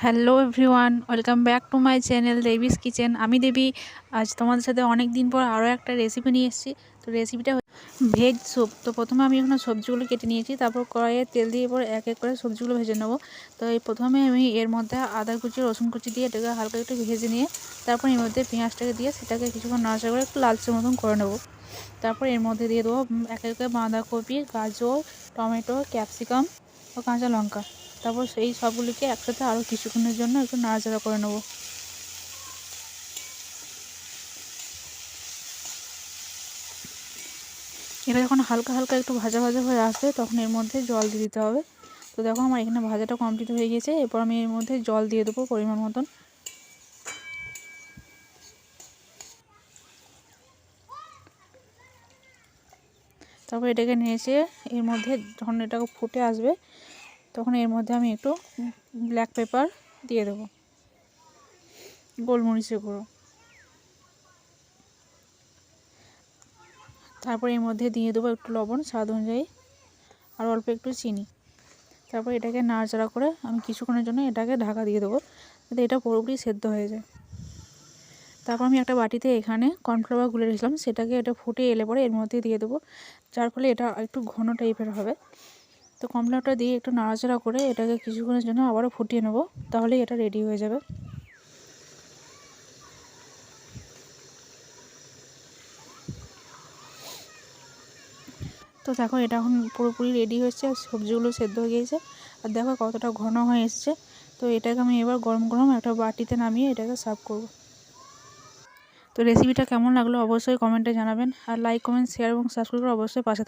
Hello everyone, welcome back to my channel Debi's kitchen. আমি দেবী। আজ তোমাদের সাথে অনেক দিন পর আরও একটা রেসিপি নিয়ে এসেছি। তো রেসিপিটা ভেজ স্যুপ। তো প্রথমে আমি এখানে সবজিগুলো কেটে নিয়েছি, তারপর কড়াইয়ে তেল দিয়ে পরে এক এক করে সবজিগুলো ভেজে নেবো। তো এই প্রথমে আমি এর মধ্যে আদা কুচি রসুন কুচি দিয়ে এটাকে হালকা একটু ভেজে নিয়ে তারপর এর মধ্যে পেঁয়াজটাকে দিয়ে সেটাকে কিছুক্ষণ নাড়াচাড়া করে একটু লালচে মতন করে নেবো। তারপর এর মধ্যে দিয়ে দেবো এক এক করে বাঁধাকপি, গাজর, টমেটো, ক্যাপসিকাম ও কাঁচা লঙ্কা। তারপর সেই সবগুলিকে একসাথে আরও কিছুক্ষণের জন্য একটু নাড়াচাড়া করে নেব। এটা যখন হালকা হালকা একটু ভাজা ভাজা হয়ে আসবে তখন এর মধ্যে জল দিয়ে দিতে হবে। তো দেখো আমার এখানে ভাজাটা কমপ্লিট হয়ে গেছে। এরপর আমি এর মধ্যে জল দিয়ে দেবো পরিমাণ মতন। তারপর এটাকে নিয়েছে এর মধ্যে যখন এটাকে ফুটে আসবে তখন এর মধ্যে আমি একটু ব্ল্যাক পেপার দিয়ে দেবো, গোলমরিচের গুঁড়ো। তারপর এর মধ্যে দিয়ে দেবো একটু লবণ স্বাদ অনুযায়ী আর অল্প একটু চিনি। তারপর এটাকে নাড়াচাড়া করে আমি কিছুক্ষণের জন্য এটাকে ঢাকা দিয়ে দেবো যাতে এটা পুরোপুরি সেদ্ধ হয়ে যায়। তারপর আমি একটা বাটিতে এখানে কর্নফ্লাওয়ার গুলে রেখেছিলাম, সেটাকে এটা ফুটে এলে পরে এর মধ্যে দিয়ে দেবো, যার ফলে এটা একটু ঘন টাইপের হবে। তো কর্নফ্লাওয়ারটা দিয়ে একটু নাড়াচাড়া করে এটাকে কিছুক্ষণের জন্য আবারও ফুটিয়ে নেবো, তাহলেই এটা রেডি হয়ে যাবে। তো দেখো এটা এখন পুরোপুরি রেডি হচ্ছে আর সবজিগুলো সেদ্ধ হয়ে গিয়েছে আর দেখো কতটা ঘন হয়ে এসছে। তো এটাকে আমি এবার গরম গরম একটা বাটিতে নামিয়ে এটাকে সার্ভ করব। তো রেসিপিটা কেমন লাগলো অবশ্যই কমেন্টে জানাবেন আর লাইক, কমেন্ট, শেয়ার এবং সাবস্ক্রাইব করে অবশ্যই পাশে থাকবেন।